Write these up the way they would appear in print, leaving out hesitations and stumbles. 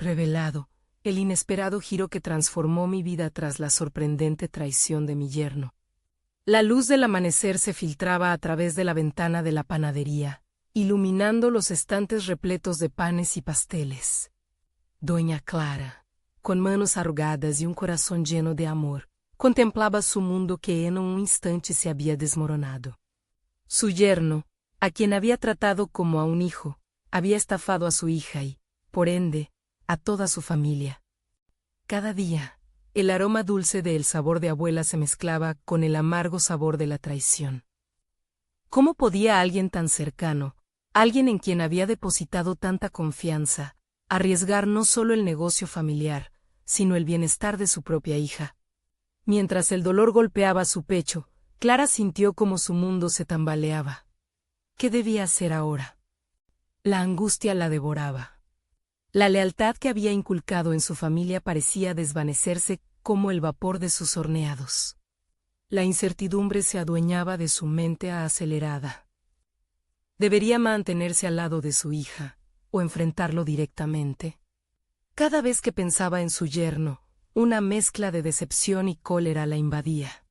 revelado, el inesperado giro que transformó mi vida tras la sorprendente traición de mi yerno. La luz del amanecer se filtraba a través de la ventana de la panadería, iluminando los estantes repletos de panes y pasteles. Doña Clara, con manos arrugadas y un corazón lleno de amor, contemplaba su mundo que en un instante se había desmoronado. Su yerno, a quien había tratado como a un hijo, había estafado a su hija y, por ende, a toda su familia. Cada día, el aroma dulce del sabor de abuela se mezclaba con el amargo sabor de la traición. ¿Cómo podía alguien tan cercano, alguien en quien había depositado tanta confianza, arriesgar no solo el negocio familiar, sino el bienestar de su propia hija? Mientras el dolor golpeaba su pecho, Clara sintió como su mundo se tambaleaba. ¿Qué debía hacer ahora? La angustia la devoraba. La lealtad que había inculcado en su familia parecía desvanecerse como el vapor de sus horneados. La incertidumbre se adueñaba de su mente acelerada. ¿Debería mantenerse al lado de su hija o enfrentarlo directamente? Cada vez que pensaba en su yerno, una mezcla de decepción y cólera la invadía.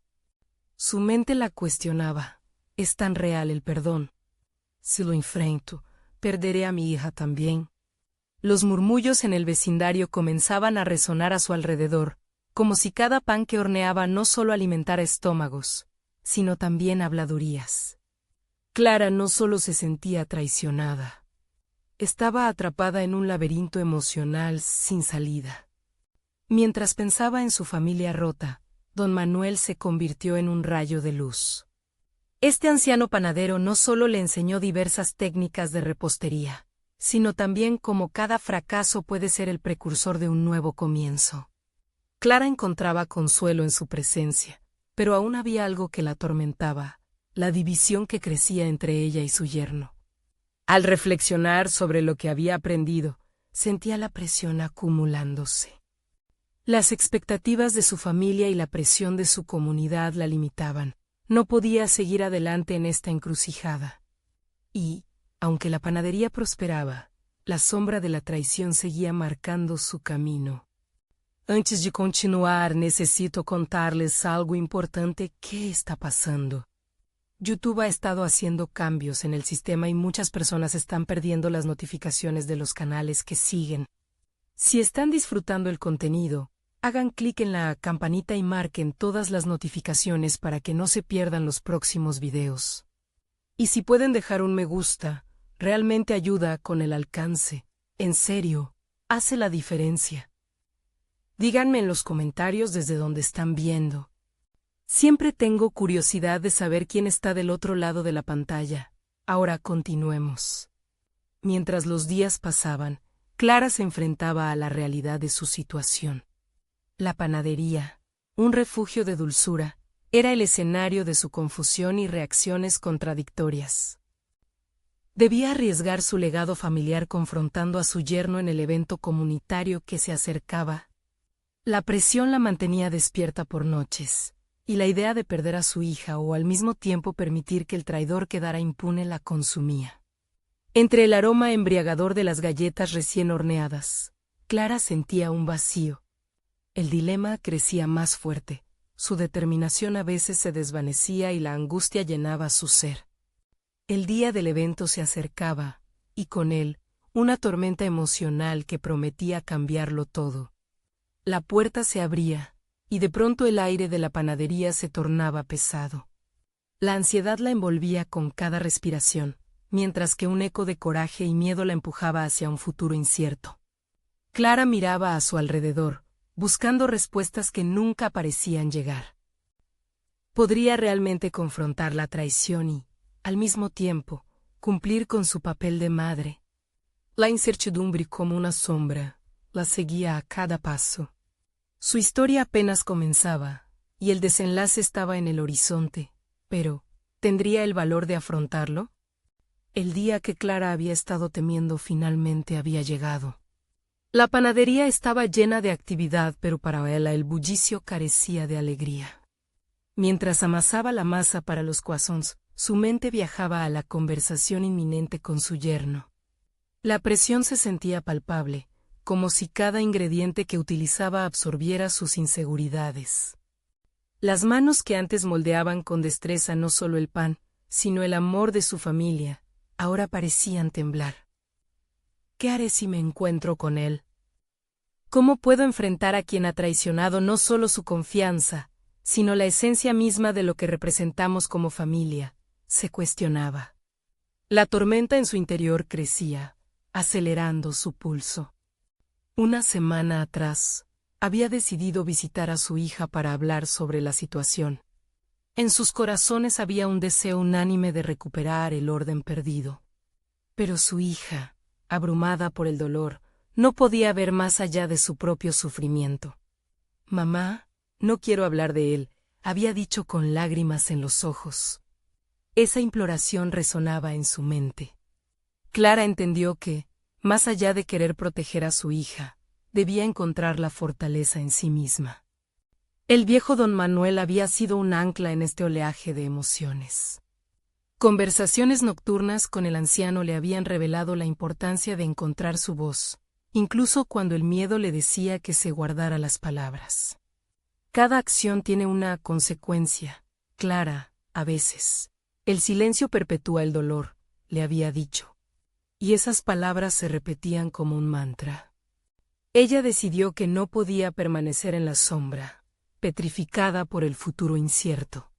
Su mente la cuestionaba. ¿Es tan real el perdón? Si lo enfrento, ¿perderé a mi hija también? Los murmullos en el vecindario comenzaban a resonar a su alrededor, como si cada pan que horneaba no solo alimentara estómagos, sino también habladurías. Clara no solo se sentía traicionada. Estaba atrapada en un laberinto emocional sin salida. Mientras pensaba en su familia rota, don Manuel se convirtió en un rayo de luz. Este anciano panadero no solo le enseñó diversas técnicas de repostería, sino también cómo cada fracaso puede ser el precursor de un nuevo comienzo. Clara encontraba consuelo en su presencia, pero aún había algo que la atormentaba, la división que crecía entre ella y su yerno. Al reflexionar sobre lo que había aprendido, sentía la presión acumulándose. Las expectativas de su familia y la presión de su comunidad la limitaban. No podía seguir adelante en esta encrucijada. Y, aunque la panadería prosperaba, la sombra de la traición seguía marcando su camino. Antes de continuar, necesito contarles algo importante que está pasando. YouTube ha estado haciendo cambios en el sistema y muchas personas están perdiendo las notificaciones de los canales que siguen. Si están disfrutando el contenido, hagan clic en la campanita y marquen todas las notificaciones para que no se pierdan los próximos videos. Y si pueden dejar un me gusta, realmente ayuda con el alcance. En serio, hace la diferencia. Díganme en los comentarios desde donde están viendo. Siempre tengo curiosidad de saber quién está del otro lado de la pantalla. Ahora continuemos. Mientras los días pasaban, Clara se enfrentaba a la realidad de su situación. La panadería, un refugio de dulzura, era el escenario de su confusión y reacciones contradictorias. Debía arriesgar su legado familiar confrontando a su yerno en el evento comunitario que se acercaba. La presión la mantenía despierta por noches, y la idea de perder a su hija o al mismo tiempo permitir que el traidor quedara impune la consumía. Entre el aroma embriagador de las galletas recién horneadas, Clara sentía un vacío. El dilema crecía más fuerte, su determinación a veces se desvanecía y la angustia llenaba su ser. El día del evento se acercaba, y con él, una tormenta emocional que prometía cambiarlo todo. La puerta se abría, y de pronto el aire de la panadería se tornaba pesado. La ansiedad la envolvía con cada respiración, mientras que un eco de coraje y miedo la empujaba hacia un futuro incierto. Clara miraba a su alrededor, buscando respuestas que nunca parecían llegar. ¿Podría realmente confrontar la traición y, al mismo tiempo, cumplir con su papel de madre? La incertidumbre como una sombra la seguía a cada paso. Su historia apenas comenzaba, y el desenlace estaba en el horizonte, pero ¿tendría el valor de afrontarlo? El día que Clara había estado temiendo finalmente había llegado. La panadería estaba llena de actividad, pero para ella el bullicio carecía de alegría. Mientras amasaba la masa para los croissants, su mente viajaba a la conversación inminente con su yerno. La presión se sentía palpable, como si cada ingrediente que utilizaba absorbiera sus inseguridades. Las manos que antes moldeaban con destreza no solo el pan, sino el amor de su familia, ahora parecían temblar. ¿Qué haré si me encuentro con él? ¿Cómo puedo enfrentar a quien ha traicionado no solo su confianza, sino la esencia misma de lo que representamos como familia? Se cuestionaba. La tormenta en su interior crecía, acelerando su pulso. Una semana atrás, había decidido visitar a su hija para hablar sobre la situación. En sus corazones había un deseo unánime de recuperar el orden perdido. Pero su hija, abrumada por el dolor, no podía ver más allá de su propio sufrimiento. «Mamá, no quiero hablar de él», había dicho con lágrimas en los ojos. Esa imploración resonaba en su mente. Clara entendió que, más allá de querer proteger a su hija, debía encontrar la fortaleza en sí misma. El viejo don Manuel había sido un ancla en este oleaje de emociones. Conversaciones nocturnas con el anciano le habían revelado la importancia de encontrar su voz, incluso cuando el miedo le decía que se guardara las palabras. Cada acción tiene una consecuencia, Clara, a veces. El silencio perpetúa el dolor, le había dicho. Y esas palabras se repetían como un mantra. Ella decidió que no podía permanecer en la sombra, petrificada por el futuro incierto.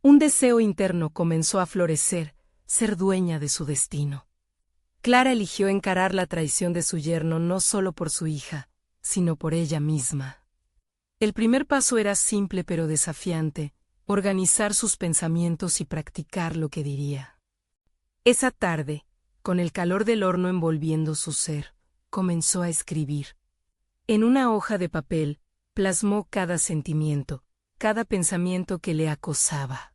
Un deseo interno comenzó a florecer, ser dueña de su destino. Clara eligió encarar la traición de su yerno no solo por su hija, sino por ella misma. El primer paso era simple pero desafiante: organizar sus pensamientos y practicar lo que diría. Esa tarde, con el calor del horno envolviendo su ser, comenzó a escribir. En una hoja de papel, plasmó cada sentimiento, cada pensamiento que le acosaba.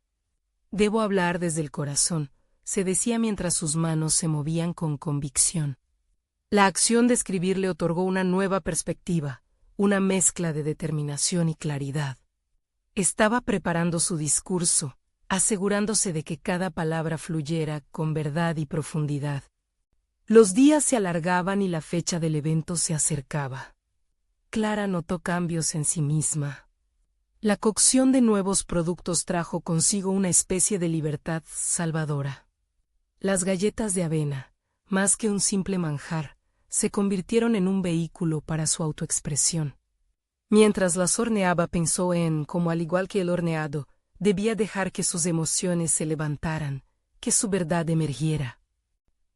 «Debo hablar desde el corazón», se decía mientras sus manos se movían con convicción. La acción de escribir le otorgó una nueva perspectiva, una mezcla de determinación y claridad. Estaba preparando su discurso, asegurándose de que cada palabra fluyera con verdad y profundidad. Los días se alargaban y la fecha del evento se acercaba. Clara notó cambios en sí misma. La cocción de nuevos productos trajo consigo una especie de libertad salvadora. Las galletas de avena, más que un simple manjar, se convirtieron en un vehículo para su autoexpresión. Mientras las horneaba pensó en cómo, al igual que el horneado, debía dejar que sus emociones se levantaran, que su verdad emergiera.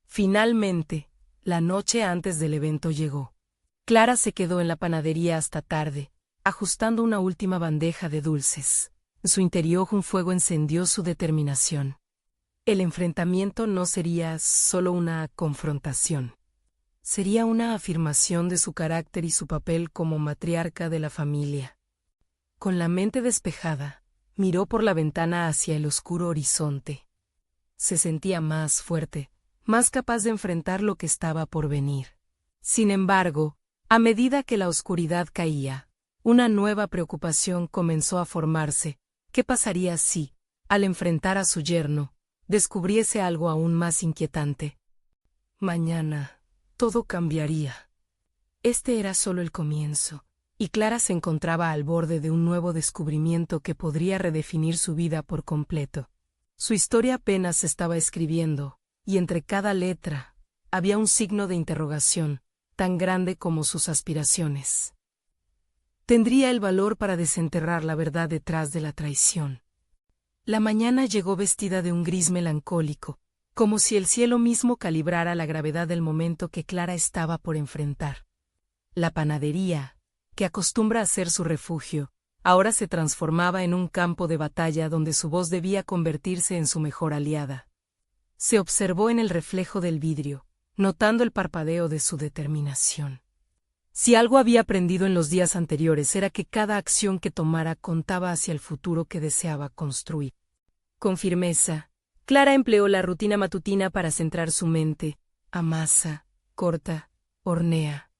Finalmente, la noche antes del evento llegó. Clara se quedó en la panadería hasta tarde, ajustando una última bandeja de dulces. En su interior un fuego encendió su determinación. El enfrentamiento no sería solo una confrontación. Sería una afirmación de su carácter y su papel como matriarca de la familia. Con la mente despejada, miró por la ventana hacia el oscuro horizonte. Se sentía más fuerte, más capaz de enfrentar lo que estaba por venir. Sin embargo, a medida que la oscuridad caía, una nueva preocupación comenzó a formarse. ¿Qué pasaría si, al enfrentar a su yerno, descubriese algo aún más inquietante? Mañana todo cambiaría. Este era solo el comienzo, y Clara se encontraba al borde de un nuevo descubrimiento que podría redefinir su vida por completo. Su historia apenas se estaba escribiendo, y entre cada letra había un signo de interrogación, tan grande como sus aspiraciones. Tendría el valor para desenterrar la verdad detrás de la traición. La mañana llegó vestida de un gris melancólico, como si el cielo mismo calibrara la gravedad del momento que Clara estaba por enfrentar. La panadería, que acostumbra a ser su refugio, ahora se transformaba en un campo de batalla donde su voz debía convertirse en su mejor aliada. Se observó en el reflejo del vidrio, notando el parpadeo de su determinación. Si algo había aprendido en los días anteriores era que cada acción que tomara contaba hacia el futuro que deseaba construir. Con firmeza, Clara empleó la rutina matutina para centrar su mente. Amasa, corta, hornea.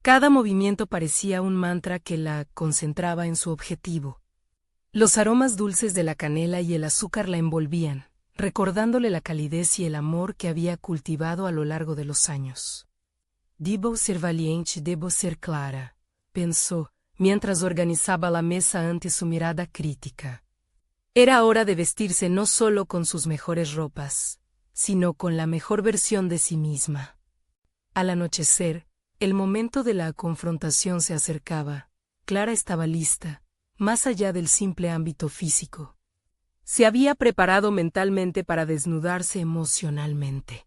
Cada movimiento parecía un mantra que la concentraba en su objetivo. Los aromas dulces de la canela y el azúcar la envolvían, recordándole la calidez y el amor que había cultivado a lo largo de los años. Debo ser valiente, debo ser clara, pensó, mientras organizaba la mesa ante su mirada crítica. Era hora de vestirse no solo con sus mejores ropas, sino con la mejor versión de sí misma. Al anochecer, el momento de la confrontación se acercaba. Clara estaba lista, más allá del simple ámbito físico. Se había preparado mentalmente para desnudarse emocionalmente.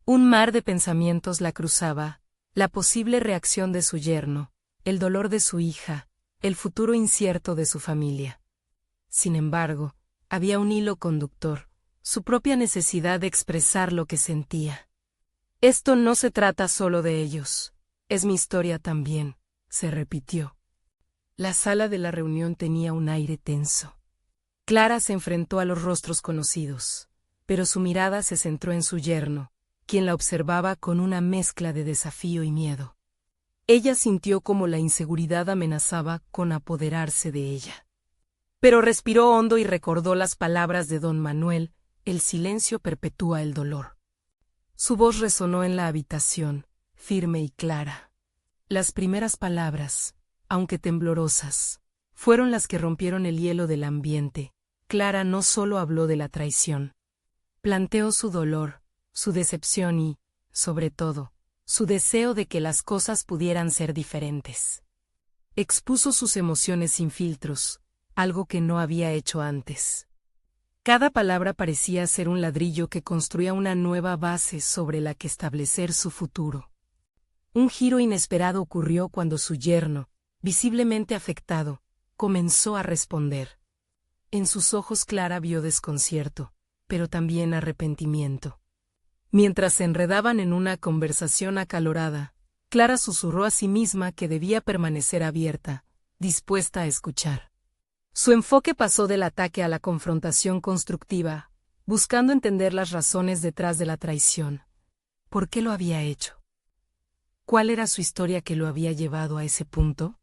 Un mar de pensamientos la cruzaba, la posible reacción de su yerno, el dolor de su hija, el futuro incierto de su familia. Sin embargo, había un hilo conductor, su propia necesidad de expresar lo que sentía. Esto no se trata solo de ellos, es mi historia también, se repitió. La sala de la reunión tenía un aire tenso. Clara se enfrentó a los rostros conocidos, pero su mirada se centró en su yerno, quien la observaba con una mezcla de desafío y miedo. Ella sintió como la inseguridad amenazaba con apoderarse de ella. Pero respiró hondo y recordó las palabras de don Manuel: el silencio perpetúa el dolor. Su voz resonó en la habitación, firme y clara. Las primeras palabras, aunque temblorosas, fueron las que rompieron el hielo del ambiente. Clara no solo habló de la traición. Planteó su dolor, su decepción y, sobre todo, su deseo de que las cosas pudieran ser diferentes. Expuso sus emociones sin filtros, algo que no había hecho antes. Cada palabra parecía ser un ladrillo que construía una nueva base sobre la que establecer su futuro. Un giro inesperado ocurrió cuando su yerno, visiblemente afectado, comenzó a responder. En sus ojos Clara vio desconcierto, pero también arrepentimiento. Mientras se enredaban en una conversación acalorada, Clara susurró a sí misma que debía permanecer abierta, dispuesta a escuchar. Su enfoque pasó del ataque a la confrontación constructiva, buscando entender las razones detrás de la traición. ¿Por qué lo había hecho? ¿Cuál era su historia que lo había llevado a ese punto?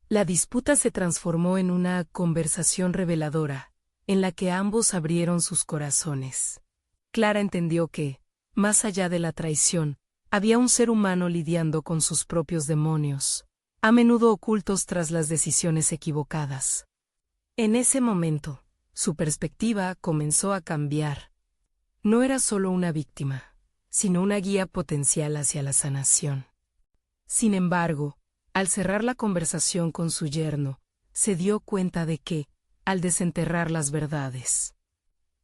La disputa se transformó en una conversación reveladora, en la que ambos abrieron sus corazones. Clara entendió que, más allá de la traición, había un ser humano lidiando con sus propios demonios, a menudo ocultos tras las decisiones equivocadas. En ese momento, su perspectiva comenzó a cambiar. No era solo una víctima, sino una guía potencial hacia la sanación. Sin embargo, al cerrar la conversación con su yerno, se dio cuenta de que, al desenterrar las verdades,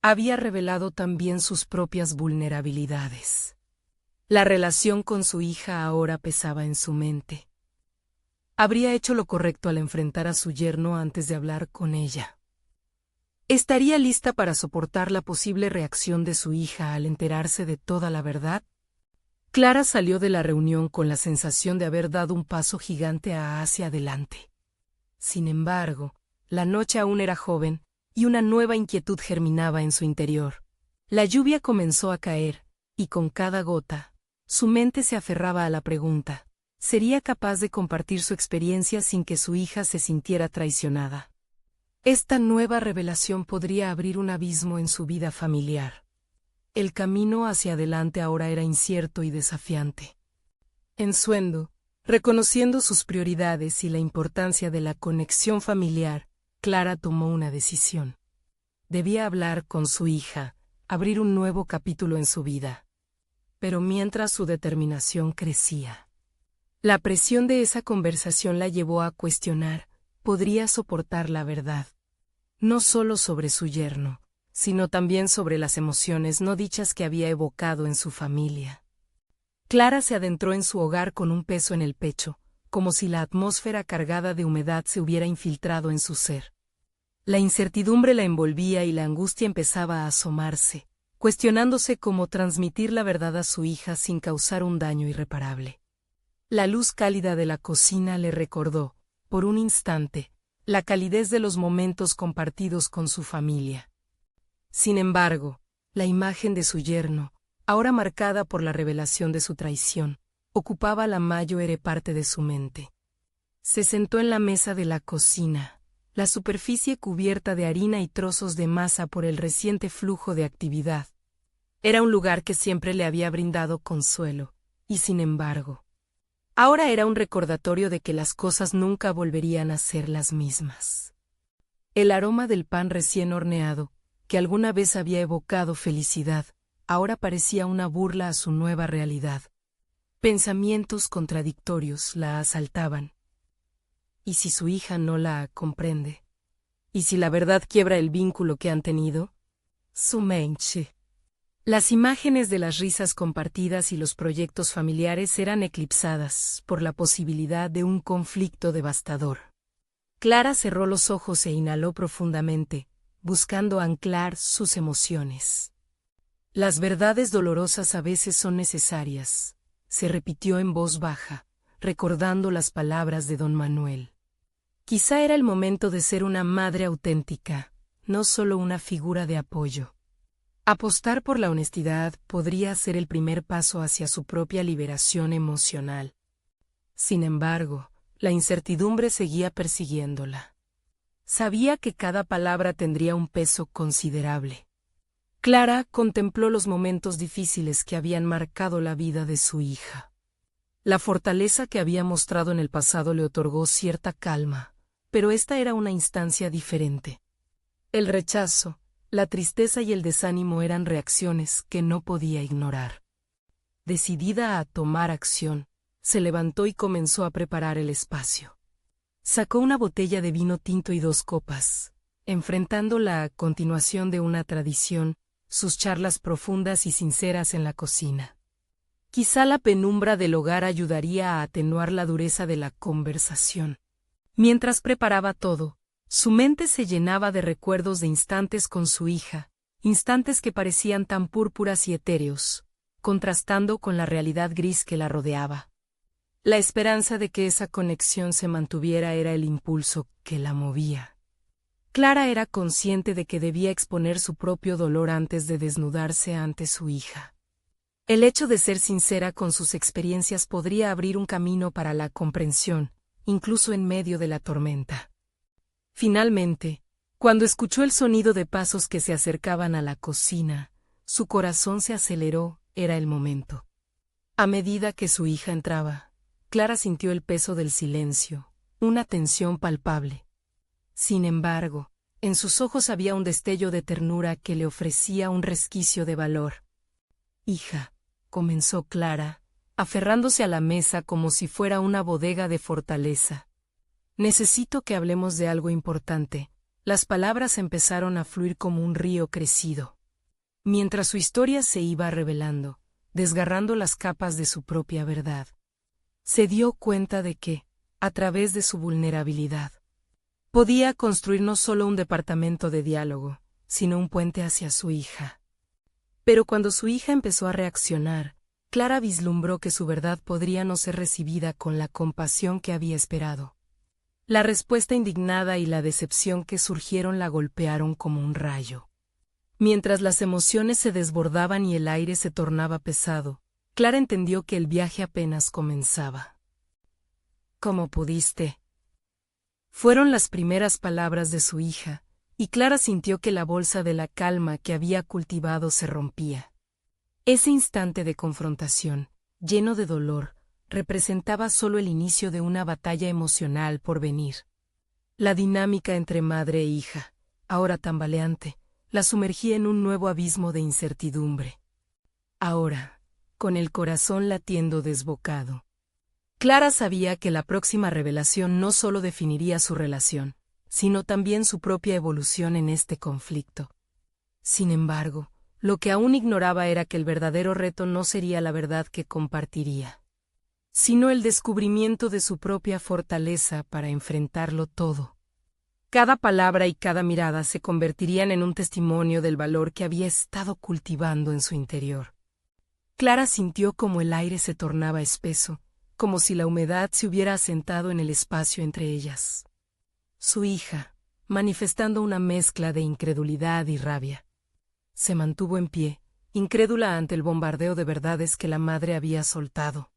había revelado también sus propias vulnerabilidades. La relación con su hija ahora pesaba en su mente. Habría hecho lo correcto al enfrentar a su yerno antes de hablar con ella. ¿Estaría lista para soportar la posible reacción de su hija al enterarse de toda la verdad? Clara salió de la reunión con la sensación de haber dado un paso gigante hacia adelante. Sin embargo, la noche aún era joven, y una nueva inquietud germinaba en su interior. La lluvia comenzó a caer, y con cada gota, su mente se aferraba a la pregunta: ¿sería capaz de compartir su experiencia sin que su hija se sintiera traicionada? Esta nueva revelación podría abrir un abismo en su vida familiar. El camino hacia adelante ahora era incierto y desafiante. En Suendo, reconociendo sus prioridades y la importancia de la conexión familiar, Clara tomó una decisión. Debía hablar con su hija, abrir un nuevo capítulo en su vida. Pero mientras su determinación crecía, la presión de esa conversación la llevó a cuestionar: ¿podría soportar la verdad? No solo sobre su yerno, sino también sobre las emociones no dichas que había evocado en su familia. Clara se adentró en su hogar con un peso en el pecho, como si la atmósfera cargada de humedad se hubiera infiltrado en su ser. La incertidumbre la envolvía y la angustia empezaba a asomarse, cuestionándose cómo transmitir la verdad a su hija sin causar un daño irreparable. La luz cálida de la cocina le recordó, por un instante, la calidez de los momentos compartidos con su familia. Sin embargo, la imagen de su yerno, ahora marcada por la revelación de su traición, ocupaba la mayor parte de su mente. Se sentó en la mesa de la cocina, la superficie cubierta de harina y trozos de masa por el reciente flujo de actividad. Era un lugar que siempre le había brindado consuelo, Y sin embargo, ahora era un recordatorio de que las cosas nunca volverían a ser las mismas. El aroma del pan recién horneado, que alguna vez había evocado felicidad, ahora parecía una burla a su nueva realidad. Pensamientos contradictorios la asaltaban. ¿Y si su hija no la comprende? ¿Y si la verdad quiebra el vínculo que han tenido? Su mente. Las imágenes de las risas compartidas y los proyectos familiares eran eclipsadas por la posibilidad de un conflicto devastador. Clara cerró los ojos e inhaló profundamente, buscando anclar sus emociones. Las verdades dolorosas a veces son necesarias, se repitió en voz baja, recordando las palabras de don Manuel. Quizá era el momento de ser una madre auténtica, no solo una figura de apoyo. Apostar por la honestidad podría ser el primer paso hacia su propia liberación emocional. Sin embargo, la incertidumbre seguía persiguiéndola. Sabía que cada palabra tendría un peso considerable. Clara contempló los momentos difíciles que habían marcado la vida de su hija. La fortaleza que había mostrado en el pasado le otorgó cierta calma, pero esta era una instancia diferente. El rechazo, la tristeza y el desánimo eran reacciones que no podía ignorar. Decidida a tomar acción, se levantó y comenzó a preparar el espacio. Sacó una botella de vino tinto y 2 copas, enfrentando la continuación de una tradición, sus charlas profundas y sinceras en la cocina. Quizá la penumbra del hogar ayudaría a atenuar la dureza de la conversación. Mientras preparaba todo, su mente se llenaba de recuerdos de instantes con su hija, instantes que parecían tan púrpuras y etéreos, contrastando con la realidad gris que la rodeaba. La esperanza de que esa conexión se mantuviera era el impulso que la movía. Clara era consciente de que debía exponer su propio dolor antes de desnudarse ante su hija. El hecho de ser sincera con sus experiencias podría abrir un camino para la comprensión, incluso en medio de la tormenta. Finalmente, cuando escuchó el sonido de pasos que se acercaban a la cocina, su corazón se aceleró, era el momento. A medida que su hija entraba, Clara sintió el peso del silencio, una tensión palpable. Sin embargo, en sus ojos había un destello de ternura que le ofrecía un resquicio de valor. «Hija», comenzó Clara, aferrándose a la mesa como si fuera una bodega de fortaleza. «Necesito que hablemos de algo importante». Las palabras empezaron a fluir como un río crecido. Mientras su historia se iba revelando, desgarrando las capas de su propia verdad, se dio cuenta de que, a través de su vulnerabilidad, podía construir no solo un departamento de diálogo, sino un puente hacia su hija. Pero cuando su hija empezó a reaccionar, Clara vislumbró que su verdad podría no ser recibida con la compasión que había esperado. La respuesta indignada y la decepción que surgieron la golpearon como un rayo. Mientras las emociones se desbordaban y el aire se tornaba pesado, Clara entendió que el viaje apenas comenzaba. «¿Cómo pudiste?», fueron las primeras palabras de su hija, y Clara sintió que la bolsa de la calma que había cultivado se rompía. Ese instante de confrontación, lleno de dolor, representaba solo el inicio de una batalla emocional por venir. La dinámica entre madre e hija, ahora tambaleante, la sumergía en un nuevo abismo de incertidumbre. Ahora, con el corazón latiendo desbocado, Clara sabía que la próxima revelación no solo definiría su relación, sino también su propia evolución en este conflicto. Sin embargo, lo que aún ignoraba era que el verdadero reto no sería la verdad que compartiría, sino el descubrimiento de su propia fortaleza para enfrentarlo todo. Cada palabra y cada mirada se convertirían en un testimonio del valor que había estado cultivando en su interior. Clara sintió como el aire se tornaba espeso, como si la humedad se hubiera asentado en el espacio entre ellas. Su hija, manifestando una mezcla de incredulidad y rabia, se mantuvo en pie, incrédula ante el bombardeo de verdades que la madre había soltado.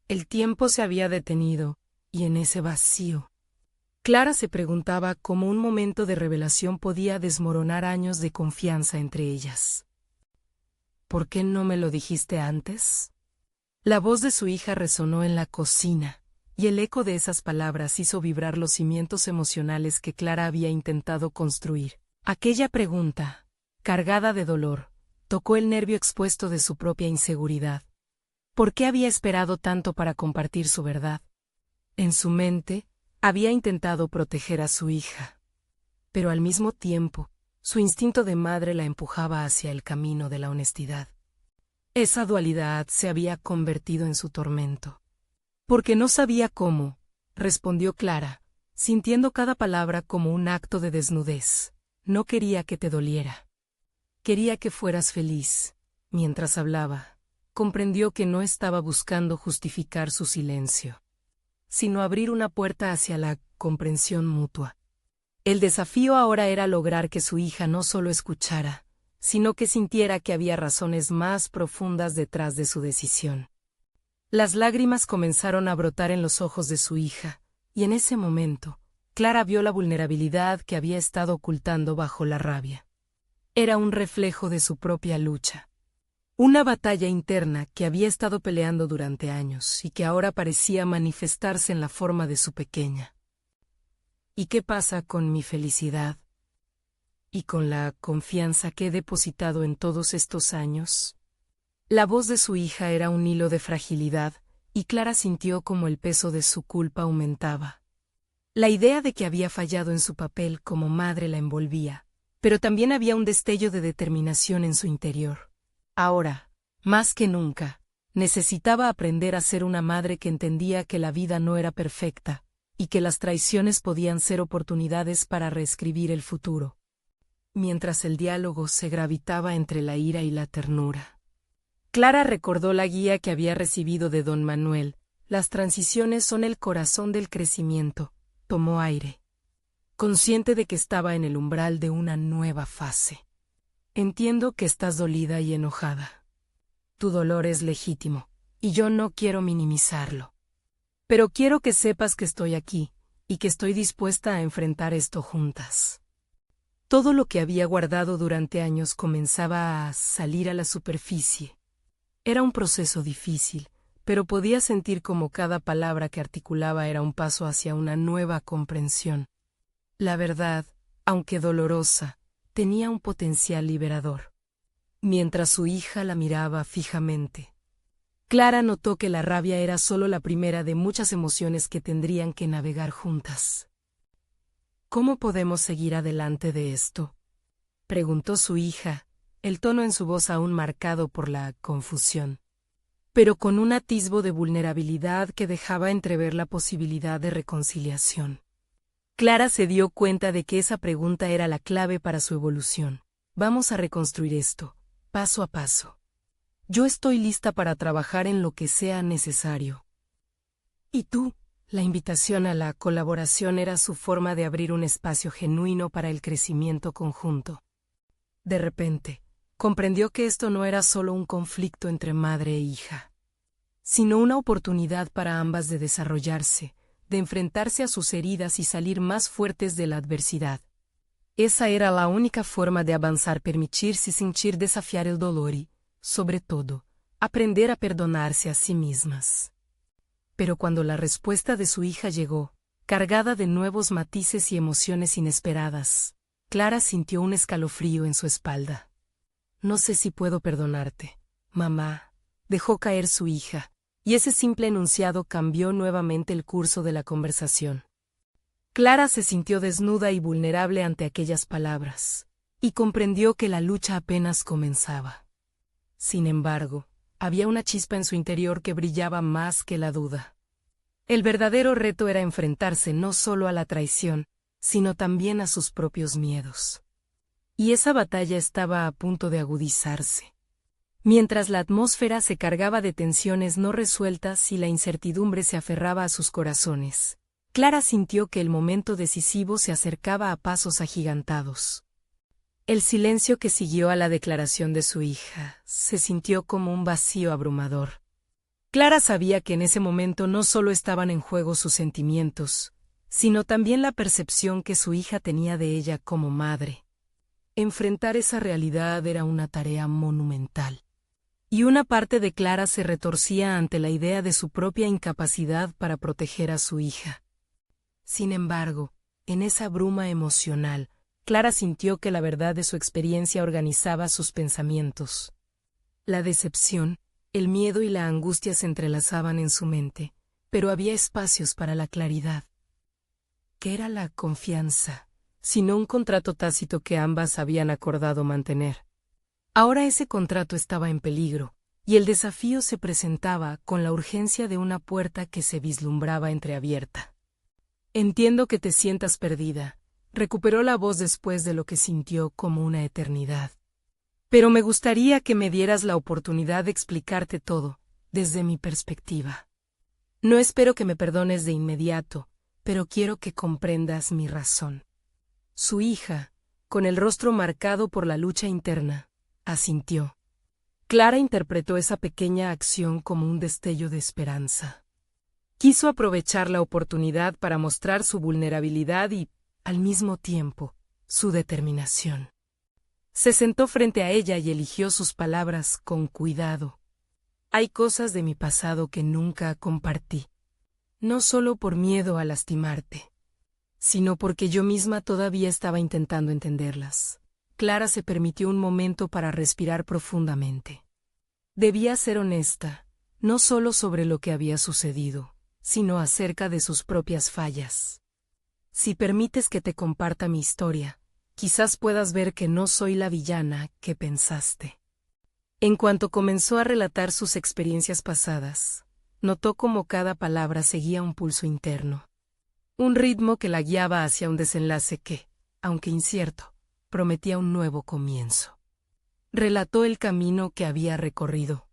El tiempo se había detenido, y en ese vacío, Clara se preguntaba cómo un momento de revelación podía desmoronar años de confianza entre ellas. «¿Por qué no me lo dijiste antes?», La voz de su hija resonó en la cocina, y el eco de esas palabras hizo vibrar los cimientos emocionales que Clara había intentado construir. Aquella pregunta, cargada de dolor, tocó el nervio expuesto de su propia inseguridad. ¿Por qué había esperado tanto para compartir su verdad? En su mente, había intentado proteger a su hija. Pero al mismo tiempo, su instinto de madre la empujaba hacia el camino de la honestidad. Esa dualidad se había convertido en su tormento. Porque no sabía cómo, respondió Clara, sintiendo cada palabra como un acto de desnudez. No quería que te doliera. Quería que fueras feliz. Mientras hablaba, comprendió que no estaba buscando justificar su silencio, sino abrir una puerta hacia la comprensión mutua. El desafío ahora era lograr que su hija no solo escuchara, sino que sintiera que había razones más profundas detrás de su decisión. Las lágrimas comenzaron a brotar en los ojos de su hija, y en ese momento, Clara vio la vulnerabilidad que había estado ocultando bajo la rabia. Era un reflejo de su propia lucha. Una batalla interna que había estado peleando durante años y que ahora parecía manifestarse en la forma de su pequeña. ¿Y qué pasa con mi felicidad? ¿Y con la confianza que he depositado en todos estos años? La voz de su hija era un hilo de fragilidad, y Clara sintió como el peso de su culpa aumentaba. La idea de que había fallado en su papel como madre la envolvía, pero también había un destello de determinación en su interior. Ahora, más que nunca, necesitaba aprender a ser una madre que entendía que la vida no era perfecta, y que las traiciones podían ser oportunidades para reescribir el futuro. Mientras el diálogo se gravitaba entre la ira y la ternura, Clara recordó la guía que había recibido de don Manuel. Las transiciones son el corazón del crecimiento. Tomó aire, consciente de que estaba en el umbral de una nueva fase. Entiendo que estás dolida y enojada. Tu dolor es legítimo, y yo no quiero minimizarlo. Pero quiero que sepas que estoy aquí, y que estoy dispuesta a enfrentar esto juntas. Todo lo que había guardado durante años comenzaba a salir a la superficie. Era un proceso difícil, pero podía sentir como cada palabra que articulaba era un paso hacia una nueva comprensión. La verdad, aunque dolorosa, tenía un potencial liberador. Mientras su hija la miraba fijamente, Clara notó que la rabia era solo la primera de muchas emociones que tendrían que navegar juntas. ¿Cómo podemos seguir adelante de esto?, preguntó su hija, el tono en su voz aún marcado por la confusión, pero con un atisbo de vulnerabilidad que dejaba entrever la posibilidad de reconciliación. Clara se dio cuenta de que esa pregunta era la clave para su evolución. Vamos a reconstruir esto, paso a paso. Yo estoy lista para trabajar en lo que sea necesario. ¿Y tú? La invitación a la colaboración era su forma de abrir un espacio genuino para el crecimiento conjunto. De repente, comprendió que esto no era solo un conflicto entre madre e hija, sino una oportunidad para ambas de desarrollarse, de enfrentarse a sus heridas y salir más fuertes de la adversidad. Esa era la única forma de avanzar, permitirse sentir, desafiar el dolor y, sobre todo, aprender a perdonarse a sí mismas. Pero cuando la respuesta de su hija llegó, cargada de nuevos matices y emociones inesperadas, Clara sintió un escalofrío en su espalda. No sé si puedo perdonarte, mamá, dejó caer su hija, y ese simple enunciado cambió nuevamente el curso de la conversación. Clara se sintió desnuda y vulnerable ante aquellas palabras, y comprendió que la lucha apenas comenzaba. Sin embargo, había una chispa en su interior que brillaba más que la duda. El verdadero reto era enfrentarse no solo a la traición, sino también a sus propios miedos. Y esa batalla estaba a punto de agudizarse. Mientras la atmósfera se cargaba de tensiones no resueltas y la incertidumbre se aferraba a sus corazones, Clara sintió que el momento decisivo se acercaba a pasos agigantados. El silencio que siguió a la declaración de su hija se sintió como un vacío abrumador. Clara sabía que en ese momento no solo estaban en juego sus sentimientos, sino también la percepción que su hija tenía de ella como madre. Enfrentar esa realidad era una tarea monumental. y una parte de Clara se retorcía ante la idea de su propia incapacidad para proteger a su hija. Sin embargo, en esa bruma emocional, Clara sintió que la verdad de su experiencia organizaba sus pensamientos. La decepción, el miedo y la angustia se entrelazaban en su mente, pero había espacios para la claridad. ¿Qué era la confianza, sino un contrato tácito que ambas habían acordado mantener? Ahora ese contrato estaba en peligro, y el desafío se presentaba con la urgencia de una puerta que se vislumbraba entreabierta. Entiendo que te sientas perdida, recuperó la voz después de lo que sintió como una eternidad. Pero me gustaría que me dieras la oportunidad de explicarte todo, desde mi perspectiva. No espero que me perdones de inmediato, pero quiero que comprendas mi razón. Su hija, con el rostro marcado por la lucha interna, asintió. Clara interpretó esa pequeña acción como un destello de esperanza. Quiso aprovechar la oportunidad para mostrar su vulnerabilidad y, al mismo tiempo, su determinación. Se sentó frente a ella y eligió sus palabras con cuidado. Hay cosas de mi pasado que nunca compartí. No solo por miedo a lastimarte, sino porque yo misma todavía estaba intentando entenderlas. Clara se permitió un momento para respirar profundamente. Debía ser honesta, no solo sobre lo que había sucedido, sino acerca de sus propias fallas. Si permites que te comparta mi historia, quizás puedas ver que no soy la villana que pensaste. En cuanto comenzó a relatar sus experiencias pasadas, notó cómo cada palabra seguía un pulso interno. Un ritmo que la guiaba hacia un desenlace que, aunque incierto, prometía un nuevo comienzo. Relató el camino que había recorrido.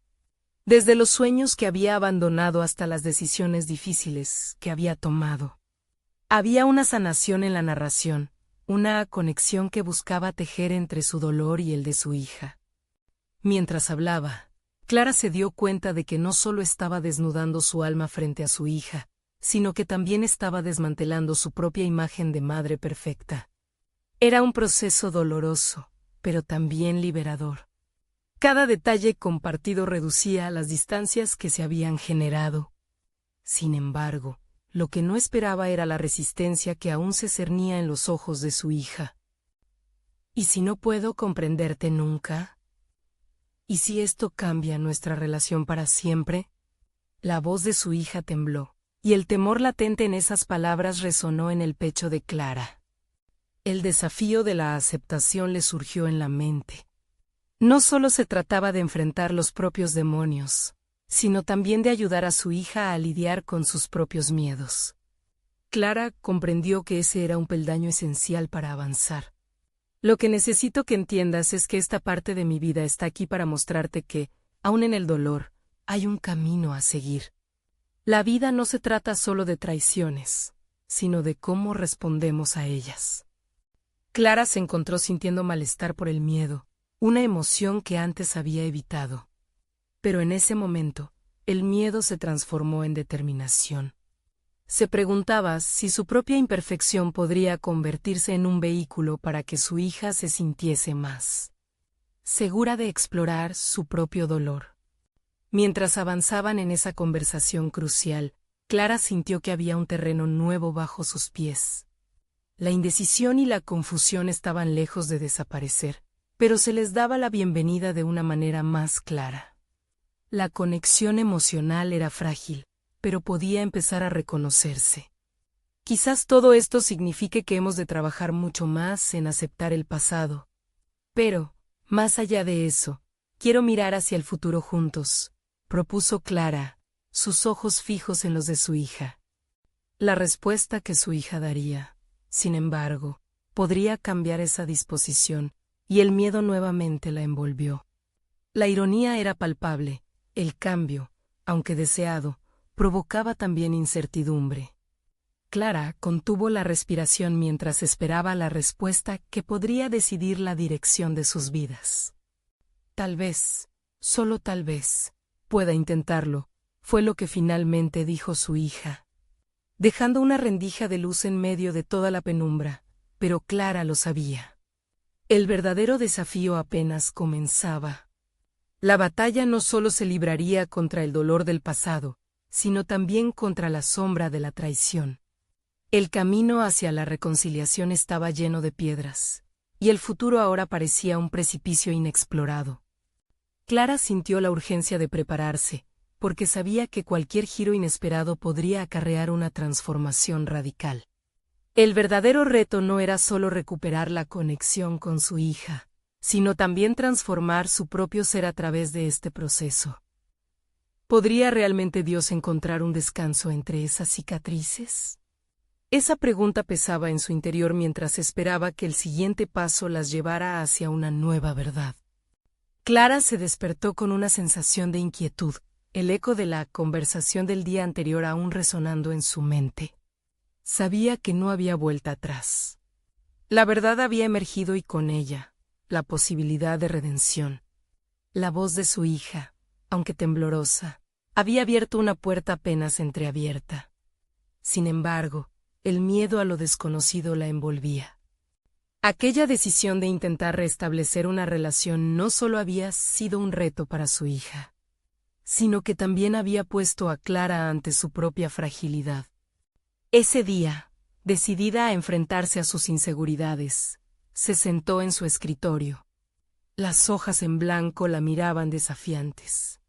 Desde los sueños que había abandonado hasta las decisiones difíciles que había tomado. Había una sanación en la narración, una conexión que buscaba tejer entre su dolor y el de su hija. Mientras hablaba, Clara se dio cuenta de que no solo estaba desnudando su alma frente a su hija, sino que también estaba desmantelando su propia imagen de madre perfecta. Era un proceso doloroso, pero también liberador. Cada detalle compartido reducía las distancias que se habían generado. Sin embargo, lo que no esperaba era la resistencia que aún se cernía en los ojos de su hija. ¿Y si no puedo comprenderte nunca? ¿Y si esto cambia nuestra relación para siempre? La voz de su hija tembló, y el temor latente en esas palabras resonó en el pecho de Clara. El desafío de la aceptación le surgió en la mente. No solo se trataba de enfrentar los propios demonios, sino también de ayudar a su hija a lidiar con sus propios miedos. Clara comprendió que ese era un peldaño esencial para avanzar. Lo que necesito que entiendas es que esta parte de mi vida está aquí para mostrarte que, aun en el dolor, hay un camino a seguir. La vida no se trata solo de traiciones, sino de cómo respondemos a ellas. Clara se encontró sintiendo malestar por el miedo, una emoción que antes había evitado. Pero en ese momento, el miedo se transformó en determinación. Se preguntaba si su propia imperfección podría convertirse en un vehículo para que su hija se sintiese más segura de explorar su propio dolor. Mientras avanzaban en esa conversación crucial, Clara sintió que había un terreno nuevo bajo sus pies. La indecisión y la confusión estaban lejos de desaparecer, pero se les daba la bienvenida de una manera más clara. La conexión emocional era frágil, pero podía empezar a reconocerse. Quizás todo esto signifique que hemos de trabajar mucho más en aceptar el pasado. Pero, más allá de eso, quiero mirar hacia el futuro juntos, propuso Clara, sus ojos fijos en los de su hija. La respuesta que su hija daría, sin embargo, podría cambiar esa disposición, y el miedo nuevamente la envolvió. La ironía era palpable, el cambio, aunque deseado, provocaba también incertidumbre. Clara contuvo la respiración mientras esperaba la respuesta que podría decidir la dirección de sus vidas. Tal vez, solo tal vez, pueda intentarlo, fue lo que finalmente dijo su hija, dejando una rendija de luz en medio de toda la penumbra, pero Clara lo sabía. El verdadero desafío apenas comenzaba. La batalla no solo se libraría contra el dolor del pasado, sino también contra la sombra de la traición. El camino hacia la reconciliación estaba lleno de piedras, y el futuro ahora parecía un precipicio inexplorado. Clara sintió la urgencia de prepararse, porque sabía que cualquier giro inesperado podría acarrear una transformación radical. El verdadero reto no era solo recuperar la conexión con su hija, sino también transformar su propio ser a través de este proceso. ¿Podría realmente Dios encontrar un descanso entre esas cicatrices? Esa pregunta pesaba en su interior mientras esperaba que el siguiente paso las llevara hacia una nueva verdad. Clara se despertó con una sensación de inquietud, el eco de la conversación del día anterior aún resonando en su mente. Sabía que no había vuelta atrás. La verdad había emergido y con ella, la posibilidad de redención. La voz de su hija, aunque temblorosa, había abierto una puerta apenas entreabierta. Sin embargo, el miedo a lo desconocido la envolvía. Aquella decisión de intentar restablecer una relación no solo había sido un reto para su hija, sino que también había puesto a Clara ante su propia fragilidad. Ese día, decidida a enfrentarse a sus inseguridades, se sentó en su escritorio. Las hojas en blanco la miraban desafiantes.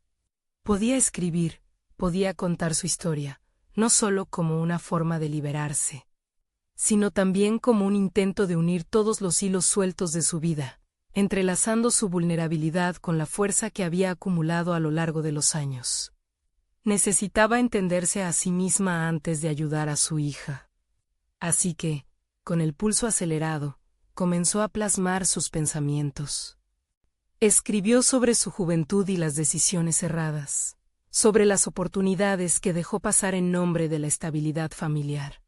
Podía escribir, podía contar su historia, no solo como una forma de liberarse, sino también como un intento de unir todos los hilos sueltos de su vida, entrelazando su vulnerabilidad con la fuerza que había acumulado a lo largo de los años. Necesitaba entenderse a sí misma antes de ayudar a su hija. Así que, con el pulso acelerado, comenzó a plasmar sus pensamientos. Escribió sobre su juventud y las decisiones erradas, sobre las oportunidades que dejó pasar en nombre de la estabilidad familiar.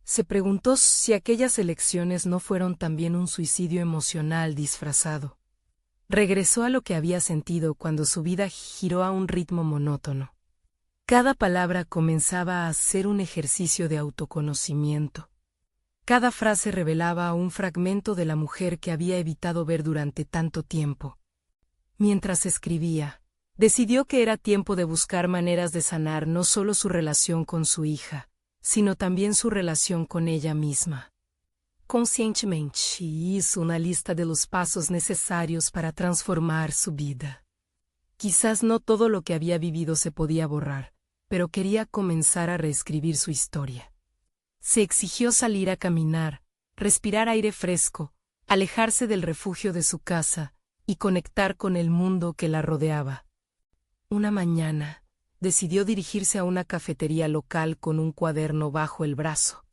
Se preguntó si aquellas elecciones no fueron también un suicidio emocional disfrazado. Regresó a lo que había sentido cuando su vida giró a un ritmo monótono. Cada palabra comenzaba a ser un ejercicio de autoconocimiento. Cada frase revelaba un fragmento de la mujer que había evitado ver durante tanto tiempo. Mientras escribía, decidió que era tiempo de buscar maneras de sanar no solo su relación con su hija, sino también su relación con ella misma. Conscientemente hizo una lista de los pasos necesarios para transformar su vida. Quizás no todo lo que había vivido se podía borrar, pero quería comenzar a reescribir su historia. Se exigió salir a caminar, respirar aire fresco, alejarse del refugio de su casa y conectar con el mundo que la rodeaba. Una mañana, decidió dirigirse a una cafetería local con un cuaderno bajo el brazo.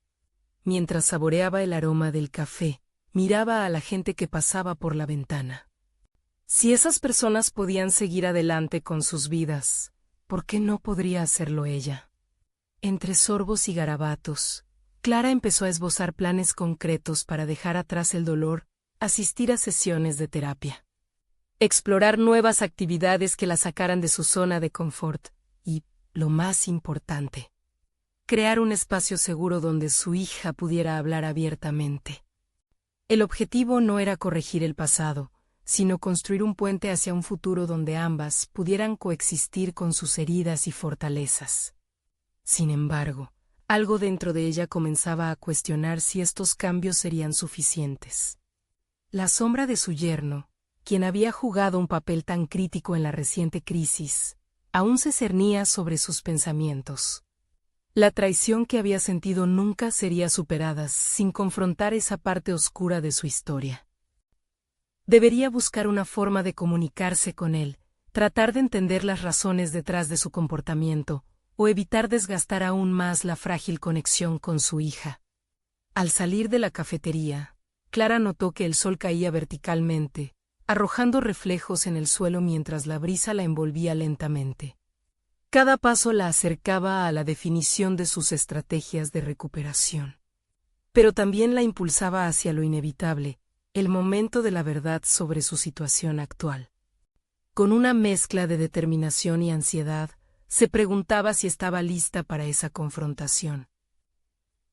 Mientras saboreaba el aroma del café, miraba a la gente que pasaba por la ventana. Si esas personas podían seguir adelante con sus vidas, ¿por qué no podría hacerlo ella? Entre sorbos y garabatos, Clara empezó a esbozar planes concretos para dejar atrás el dolor, asistir a sesiones de terapia, explorar nuevas actividades que la sacaran de su zona de confort y, lo más importante, crear un espacio seguro donde su hija pudiera hablar abiertamente. El objetivo no era corregir el pasado, sino construir un puente hacia un futuro donde ambas pudieran coexistir con sus heridas y fortalezas. Sin embargo, algo dentro de ella comenzaba a cuestionar si estos cambios serían suficientes. La sombra de su yerno, quien había jugado un papel tan crítico en la reciente crisis, aún se cernía sobre sus pensamientos. La traición que había sentido nunca sería superada sin confrontar esa parte oscura de su historia. Debería buscar una forma de comunicarse con él, tratar de entender las razones detrás de su comportamiento, o evitar desgastar aún más la frágil conexión con su hija. Al salir de la cafetería, Clara notó que el sol caía verticalmente, arrojando reflejos en el suelo mientras la brisa la envolvía lentamente. Cada paso la acercaba a la definición de sus estrategias de recuperación. Pero también la impulsaba hacia lo inevitable, el momento de la verdad sobre su situación actual. Con una mezcla de determinación y ansiedad, se preguntaba si estaba lista para esa confrontación.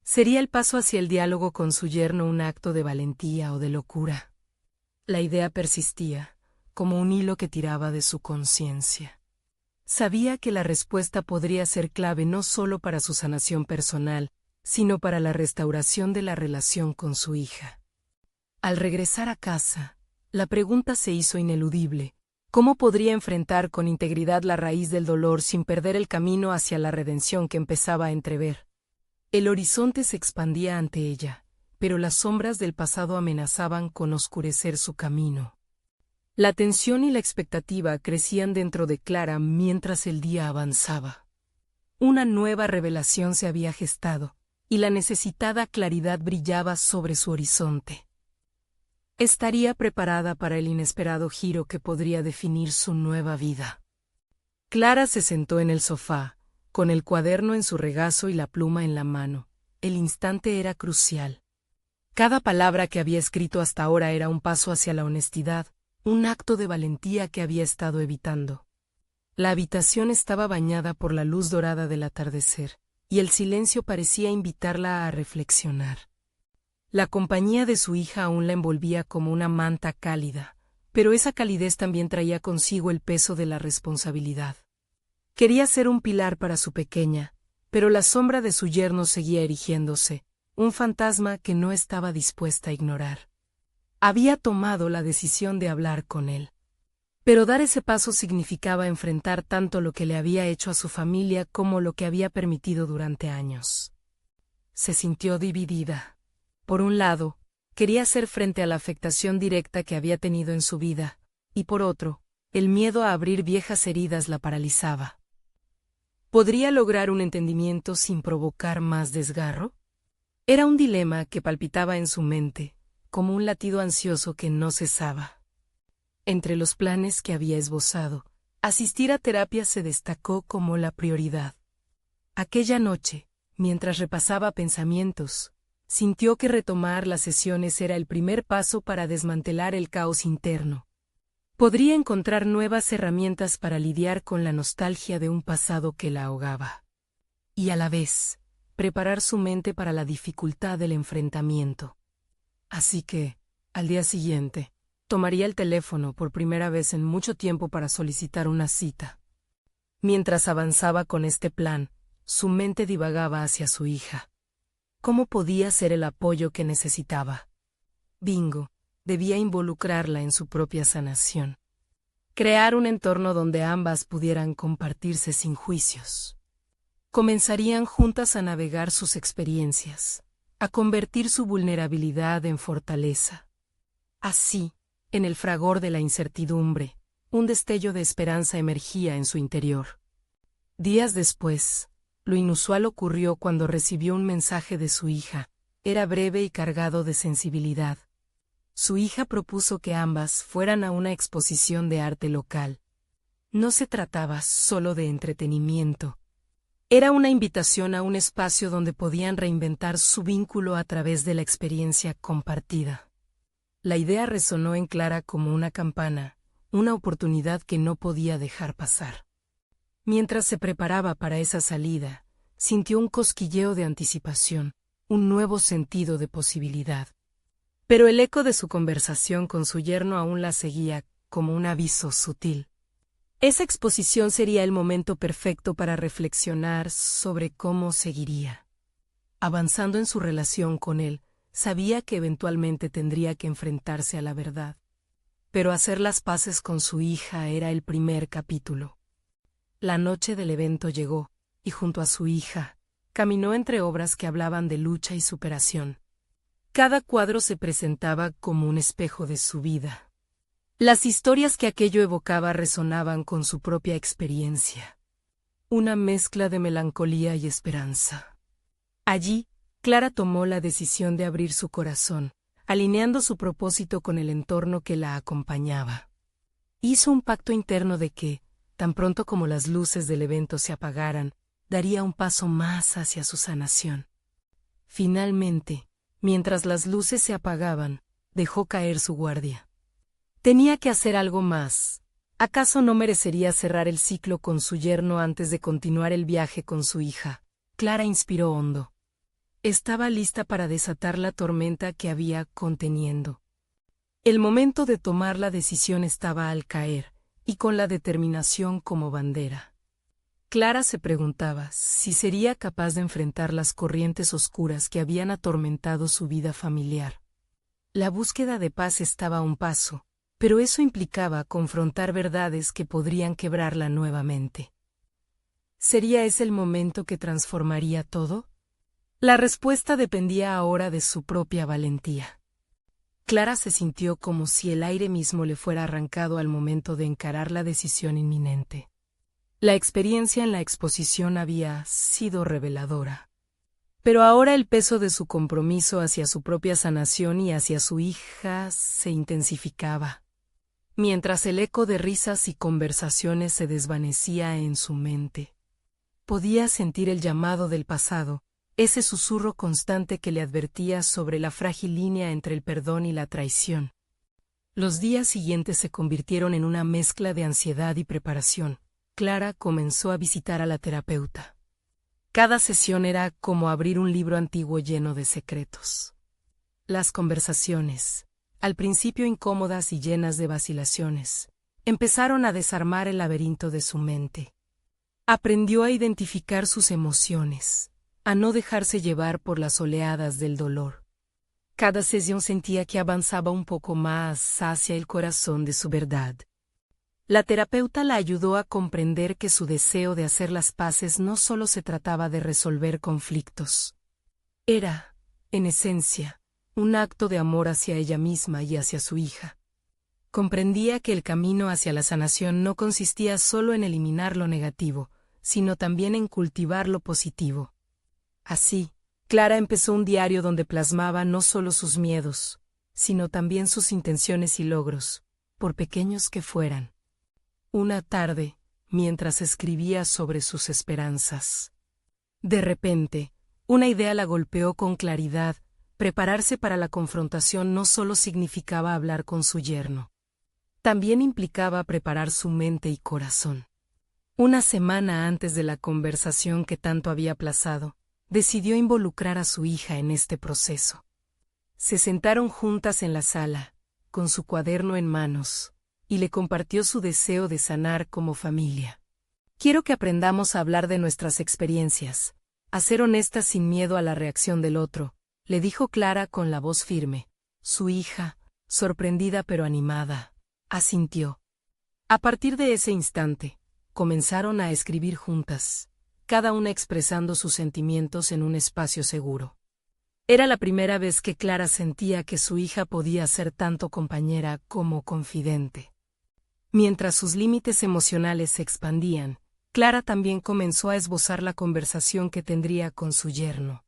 ¿Sería el paso hacia el diálogo con su yerno un acto de valentía o de locura? La idea persistía, como un hilo que tiraba de su conciencia. Sabía que la respuesta podría ser clave no solo para su sanación personal, sino para la restauración de la relación con su hija. Al regresar a casa, la pregunta se hizo ineludible: ¿cómo podría enfrentar con integridad la raíz del dolor sin perder el camino hacia la redención que empezaba a entrever? El horizonte se expandía ante ella, pero las sombras del pasado amenazaban con oscurecer su camino. La tensión y la expectativa crecían dentro de Clara mientras el día avanzaba. Una nueva revelación se había gestado, y la necesitada claridad brillaba sobre su horizonte. Estaría preparada para el inesperado giro que podría definir su nueva vida. Clara se sentó en el sofá, con el cuaderno en su regazo y la pluma en la mano. El instante era crucial. Cada palabra que había escrito hasta ahora era un paso hacia la honestidad, un acto de valentía que había estado evitando. La habitación estaba bañada por la luz dorada del atardecer, y el silencio parecía invitarla a reflexionar. La compañía de su hija aún la envolvía como una manta cálida, pero esa calidez también traía consigo el peso de la responsabilidad. Quería ser un pilar para su pequeña, pero la sombra de su yerno seguía erigiéndose, un fantasma que no estaba dispuesta a ignorar. Había tomado la decisión de hablar con él. Pero dar ese paso significaba enfrentar tanto lo que le había hecho a su familia como lo que había permitido durante años. Se sintió dividida. Por un lado, quería hacer frente a la afectación directa que había tenido en su vida, y por otro, el miedo a abrir viejas heridas la paralizaba. ¿Podría lograr un entendimiento sin provocar más desgarro? Era un dilema que palpitaba en su mente, como un latido ansioso que no cesaba. Entre los planes que había esbozado, asistir a terapia se destacó como la prioridad. Aquella noche, mientras repasaba pensamientos, sintió que retomar las sesiones era el primer paso para desmantelar el caos interno. Podría encontrar nuevas herramientas para lidiar con la nostalgia de un pasado que la ahogaba. Y a la vez, preparar su mente para la dificultad del enfrentamiento. Así que, al día siguiente, tomaría el teléfono por primera vez en mucho tiempo para solicitar una cita. Mientras avanzaba con este plan, su mente divagaba hacia su hija. ¿Cómo podía ser el apoyo que necesitaba? Bingo, debía involucrarla en su propia sanación. Crear un entorno donde ambas pudieran compartirse sin juicios. Comenzarían juntas a navegar sus experiencias, a convertir su vulnerabilidad en fortaleza. Así, en el fragor de la incertidumbre, un destello de esperanza emergía en su interior. Días después, lo inusual ocurrió cuando recibió un mensaje de su hija. Era breve y cargado de sensibilidad. Su hija propuso que ambas fueran a una exposición de arte local. No se trataba solo de entretenimiento. Era una invitación a un espacio donde podían reinventar su vínculo a través de la experiencia compartida. La idea resonó en Clara como una campana, una oportunidad que no podía dejar pasar. Mientras se preparaba para esa salida, sintió un cosquilleo de anticipación, un nuevo sentido de posibilidad. Pero el eco de su conversación con su yerno aún la seguía, como un aviso sutil. Esa exposición sería el momento perfecto para reflexionar sobre cómo seguiría. Avanzando en su relación con él, sabía que eventualmente tendría que enfrentarse a la verdad. Pero hacer las paces con su hija era el primer capítulo. La noche del evento llegó, y junto a su hija, caminó entre obras que hablaban de lucha y superación. Cada cuadro se presentaba como un espejo de su vida. Las historias que aquello evocaba resonaban con su propia experiencia. Una mezcla de melancolía y esperanza. Allí, Clara tomó la decisión de abrir su corazón, alineando su propósito con el entorno que la acompañaba. Hizo un pacto interno de que, tan pronto como las luces del evento se apagaran, daría un paso más hacia su sanación. Finalmente, mientras las luces se apagaban, dejó caer su guardia. Tenía que hacer algo más. ¿Acaso no merecería cerrar el ciclo con su yerno antes de continuar el viaje con su hija? Clara inspiró hondo. Estaba lista para desatar la tormenta que había conteniendo. El momento de tomar la decisión estaba al caer, y con la determinación como bandera. Clara se preguntaba si sería capaz de enfrentar las corrientes oscuras que habían atormentado su vida familiar. La búsqueda de paz estaba a un paso, pero eso implicaba confrontar verdades que podrían quebrarla nuevamente. ¿Sería ese el momento que transformaría todo? La respuesta dependía ahora de su propia valentía. Clara se sintió como si el aire mismo le fuera arrancado al momento de encarar la decisión inminente. La experiencia en la exposición había sido reveladora. Pero ahora el peso de su compromiso hacia su propia sanación y hacia su hija se intensificaba. Mientras el eco de risas y conversaciones se desvanecía en su mente, podía sentir el llamado del pasado, ese susurro constante que le advertía sobre la frágil línea entre el perdón y la traición. Los días siguientes se convirtieron en una mezcla de ansiedad y preparación. Clara comenzó a visitar a la terapeuta. Cada sesión era como abrir un libro antiguo lleno de secretos. Las conversaciones, al principio incómodas y llenas de vacilaciones, empezaron a desarmar el laberinto de su mente. Aprendió a identificar sus emociones, a no dejarse llevar por las oleadas del dolor. Cada sesión sentía que avanzaba un poco más hacia el corazón de su verdad. La terapeuta la ayudó a comprender que su deseo de hacer las paces no solo se trataba de resolver conflictos. Era, en esencia, un acto de amor hacia ella misma y hacia su hija. Comprendía que el camino hacia la sanación no consistía solo en eliminar lo negativo, sino también en cultivar lo positivo. Así, Clara empezó un diario donde plasmaba no solo sus miedos, sino también sus intenciones y logros, por pequeños que fueran. Una tarde, mientras escribía sobre sus esperanzas, de repente, una idea la golpeó con claridad. Prepararse para la confrontación no solo significaba hablar con su yerno. También implicaba preparar su mente y corazón. Una semana antes de la conversación que tanto había aplazado, decidió involucrar a su hija en este proceso. Se sentaron juntas en la sala, con su cuaderno en manos, y le compartió su deseo de sanar como familia. Quiero que aprendamos a hablar de nuestras experiencias, a ser honestas sin miedo a la reacción del otro, le dijo Clara con la voz firme. Su hija, sorprendida pero animada, asintió. A partir de ese instante, comenzaron a escribir juntas, cada una expresando sus sentimientos en un espacio seguro. Era la primera vez que Clara sentía que su hija podía ser tanto compañera como confidente. Mientras sus límites emocionales se expandían, Clara también comenzó a esbozar la conversación que tendría con su yerno.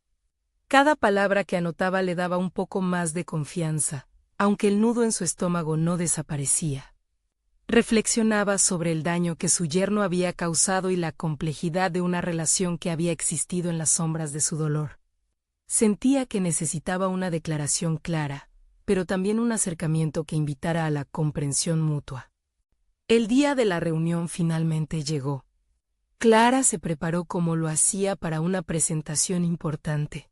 Cada palabra que anotaba le daba un poco más de confianza, aunque el nudo en su estómago no desaparecía. Reflexionaba sobre el daño que su yerno había causado y la complejidad de una relación que había existido en las sombras de su dolor. Sentía que necesitaba una declaración clara, pero también un acercamiento que invitara a la comprensión mutua. El día de la reunión finalmente llegó. Clara se preparó como lo hacía para una presentación importante.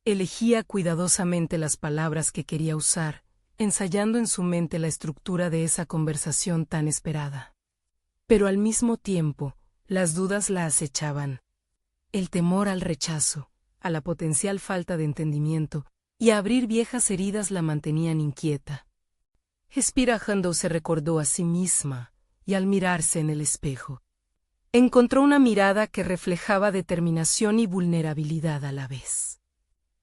Elegía cuidadosamente las palabras que quería usar, ensayando en su mente la estructura de esa conversación tan esperada. Pero al mismo tiempo, las dudas la acechaban. El temor al rechazo, a la potencial falta de entendimiento, y a abrir viejas heridas la mantenían inquieta. Espirajando se recordó a sí misma, y al mirarse en el espejo, encontró una mirada que reflejaba determinación y vulnerabilidad a la vez.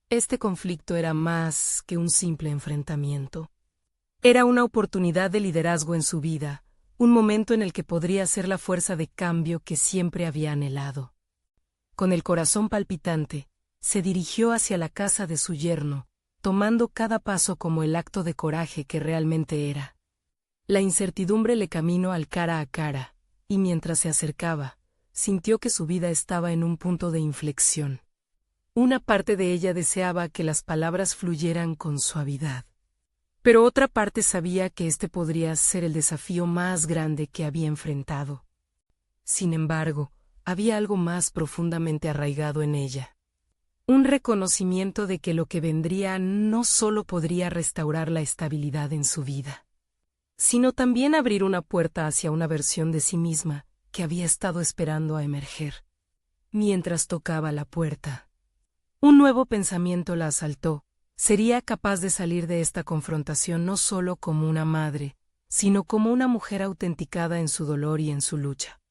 Este conflicto era más que un simple enfrentamiento. Era una oportunidad de liderazgo en su vida, un momento en el que podría ser la fuerza de cambio que siempre había anhelado. Con el corazón palpitante, se dirigió hacia la casa de su yerno, tomando cada paso como el acto de coraje que realmente era. La incertidumbre le caminó al cara a cara, y mientras se acercaba, sintió que su vida estaba en un punto de inflexión. Una parte de ella deseaba que las palabras fluyeran con suavidad, pero otra parte sabía que este podría ser el desafío más grande que había enfrentado. Sin embargo, había algo más profundamente arraigado en ella. Un reconocimiento de que lo que vendría no solo podría restaurar la estabilidad en su vida, sino también abrir una puerta hacia una versión de sí misma que había estado esperando a emerger. Mientras tocaba la puerta, un nuevo pensamiento la asaltó. Sería capaz de salir de esta confrontación no solo como una madre, sino como una mujer autenticada en su dolor y en su lucha.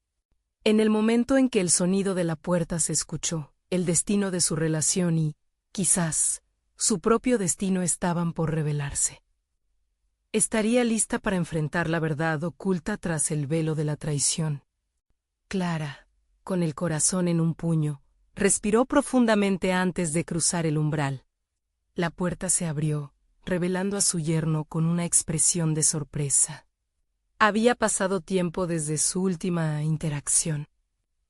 En el momento en que el sonido de la puerta se escuchó, el destino de su relación y, quizás, su propio destino estaban por revelarse. Estaría lista para enfrentar la verdad oculta tras el velo de la traición. Clara, con el corazón en un puño, respiró profundamente antes de cruzar el umbral. La puerta se abrió, revelando a su yerno con una expresión de sorpresa. Había pasado tiempo desde su última interacción,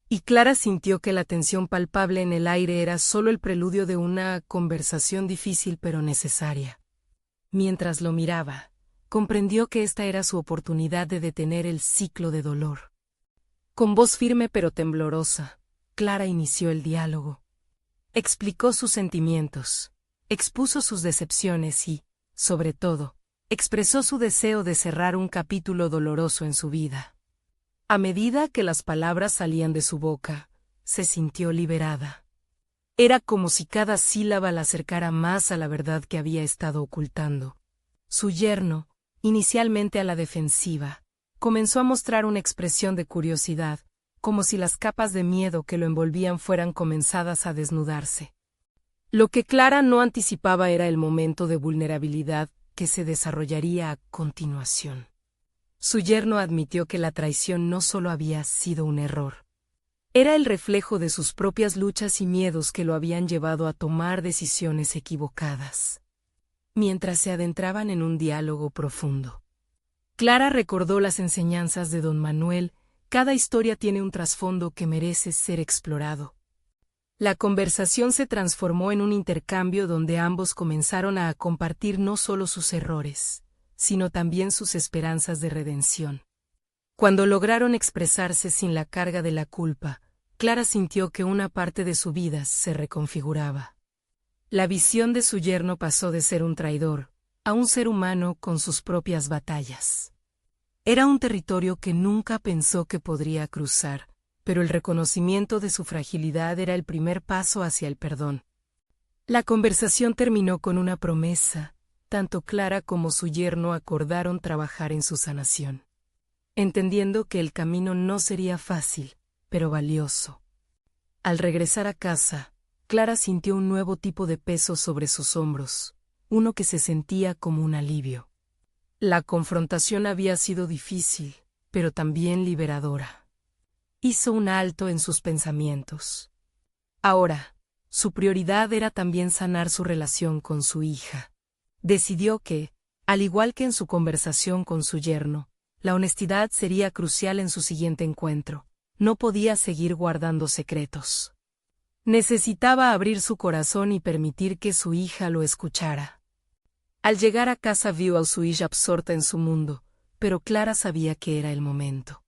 y Clara sintió que la tensión palpable en el aire era solo el preludio de una conversación difícil pero necesaria. Mientras lo miraba, comprendió que esta era su oportunidad de detener el ciclo de dolor. Con voz firme pero temblorosa, Clara inició el diálogo. Explicó sus sentimientos, expuso sus decepciones y, sobre todo, expresó su deseo de cerrar un capítulo doloroso en su vida. A medida que las palabras salían de su boca, se sintió liberada. Era como si cada sílaba la acercara más a la verdad que había estado ocultando. Su yerno, inicialmente a la defensiva, comenzó a mostrar una expresión de curiosidad, como si las capas de miedo que lo envolvían fueran comenzadas a desnudarse. Lo que Clara no anticipaba era el momento de vulnerabilidad que se desarrollaría a continuación. Su yerno admitió que la traición no solo había sido un error. Era el reflejo de sus propias luchas y miedos que lo habían llevado a tomar decisiones equivocadas. Mientras se adentraban en un diálogo profundo, Clara recordó las enseñanzas de don Manuel: cada historia tiene un trasfondo que merece ser explorado. La conversación se transformó en un intercambio donde ambos comenzaron a compartir no solo sus errores, sino también sus esperanzas de redención. Cuando lograron expresarse sin la carga de la culpa, Clara sintió que una parte de su vida se reconfiguraba. La visión de su yerno pasó de ser un traidor a un ser humano con sus propias batallas. Era un territorio que nunca pensó que podría cruzar, pero el reconocimiento de su fragilidad era el primer paso hacia el perdón. La conversación terminó con una promesa. Tanto Clara como su yerno acordaron trabajar en su sanación, entendiendo que el camino no sería fácil, pero valioso. Al regresar a casa, Clara sintió un nuevo tipo de peso sobre sus hombros, uno que se sentía como un alivio. La confrontación había sido difícil, pero también liberadora. Hizo un alto en sus pensamientos. Ahora, su prioridad era también sanar su relación con su hija. Decidió que, al igual que en su conversación con su yerno, la honestidad sería crucial en su siguiente encuentro. No podía seguir guardando secretos. Necesitaba abrir su corazón y permitir que su hija lo escuchara. Al llegar a casa vio a su hija absorta en su mundo, pero Clara sabía que era el momento.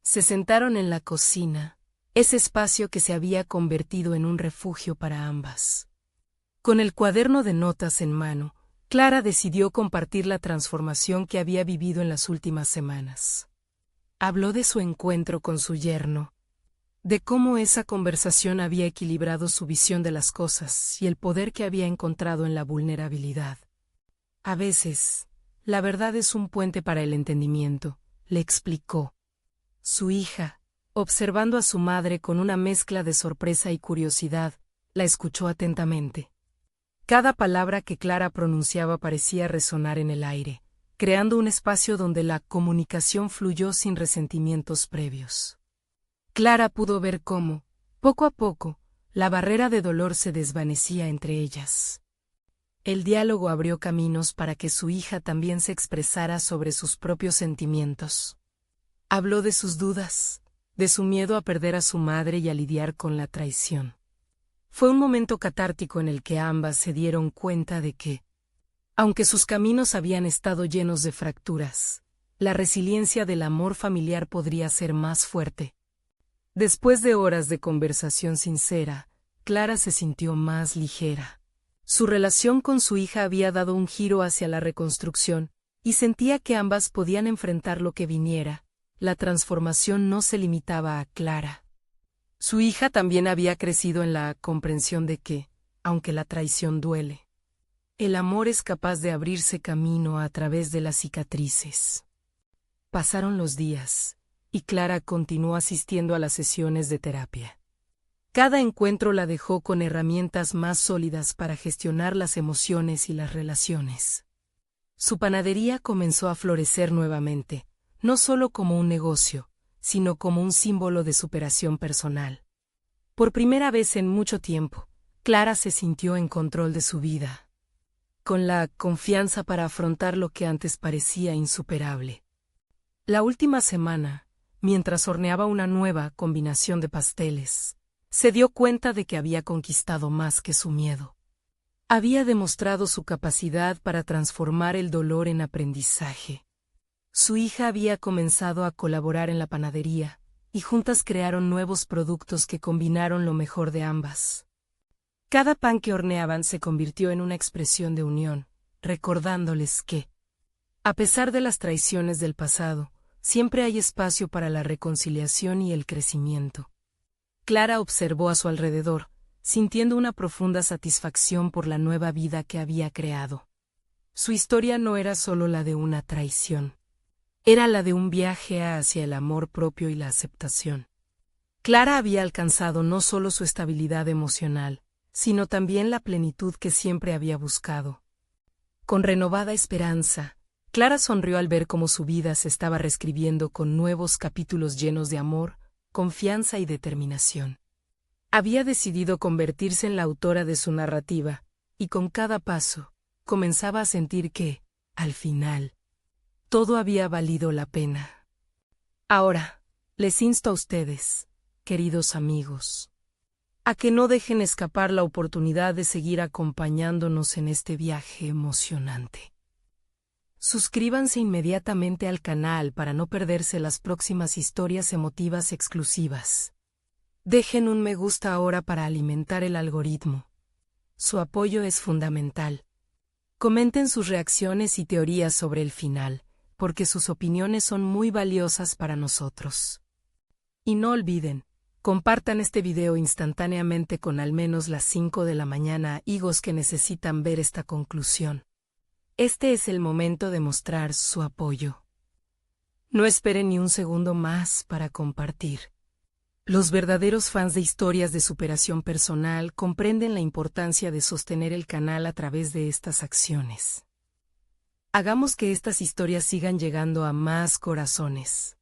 Se sentaron en la cocina, ese espacio que se había convertido en un refugio para ambas. Con el cuaderno de notas en mano, Clara decidió compartir la transformación que había vivido en las últimas semanas. Habló de su encuentro con su yerno, de cómo esa conversación había equilibrado su visión de las cosas y el poder que había encontrado en la vulnerabilidad. A veces, la verdad es un puente para el entendimiento, le explicó. Su hija, observando a su madre con una mezcla de sorpresa y curiosidad, la escuchó atentamente. Cada palabra que Clara pronunciaba parecía resonar en el aire, creando un espacio donde la comunicación fluyó sin resentimientos previos. Clara pudo ver cómo, poco a poco, la barrera de dolor se desvanecía entre ellas. El diálogo abrió caminos para que su hija también se expresara sobre sus propios sentimientos. Habló de sus dudas, de su miedo a perder a su madre y a lidiar con la traición. Fue un momento catártico en el que ambas se dieron cuenta de que, aunque sus caminos habían estado llenos de fracturas, la resiliencia del amor familiar podría ser más fuerte. Después de horas de conversación sincera, Clara se sintió más ligera. Su relación con su hija había dado un giro hacia la reconstrucción, y sentía que ambas podían enfrentar lo que viniera. La transformación no se limitaba a Clara. Su hija también había crecido en la comprensión de que, aunque la traición duele, el amor es capaz de abrirse camino a través de las cicatrices. Pasaron los días, y Clara continuó asistiendo a las sesiones de terapia. Cada encuentro la dejó con herramientas más sólidas para gestionar las emociones y las relaciones. Su panadería comenzó a florecer nuevamente, no solo como un negocio, sino como un símbolo de superación personal. Por primera vez en mucho tiempo, Clara se sintió en control de su vida, con la confianza para afrontar lo que antes parecía insuperable. La última semana, mientras horneaba una nueva combinación de pasteles, se dio cuenta de que había conquistado más que su miedo. Había demostrado su capacidad para transformar el dolor en aprendizaje. Su hija había comenzado a colaborar en la panadería, y juntas crearon nuevos productos que combinaron lo mejor de ambas. Cada pan que horneaban se convirtió en una expresión de unión, recordándoles que, a pesar de las traiciones del pasado, siempre hay espacio para la reconciliación y el crecimiento. Clara observó a su alrededor, sintiendo una profunda satisfacción por la nueva vida que había creado. Su historia no era solo la de una traición. Era la de un viaje hacia el amor propio y la aceptación. Clara había alcanzado no solo su estabilidad emocional, sino también la plenitud que siempre había buscado. Con renovada esperanza, Clara sonrió al ver cómo su vida se estaba reescribiendo con nuevos capítulos llenos de amor, confianza y determinación. Había decidido convertirse en la autora de su narrativa, y con cada paso, comenzaba a sentir que, al final, todo había valido la pena. Ahora, les insto a ustedes, queridos amigos, a que no dejen escapar la oportunidad de seguir acompañándonos en este viaje emocionante. Suscríbanse inmediatamente al canal para no perderse las próximas historias emotivas exclusivas. Dejen un me gusta ahora para alimentar el algoritmo. Su apoyo es fundamental. Comenten sus reacciones y teorías sobre el final, porque sus opiniones son muy valiosas para nosotros. Y no olviden, compartan este video instantáneamente con al menos las 5 de la mañana a higos que necesitan ver esta conclusión. Este es el momento de mostrar su apoyo. No esperen ni un segundo más para compartir. Los verdaderos fans de historias de superación personal comprenden la importancia de sostener el canal a través de estas acciones. Hagamos que estas historias sigan llegando a más corazones.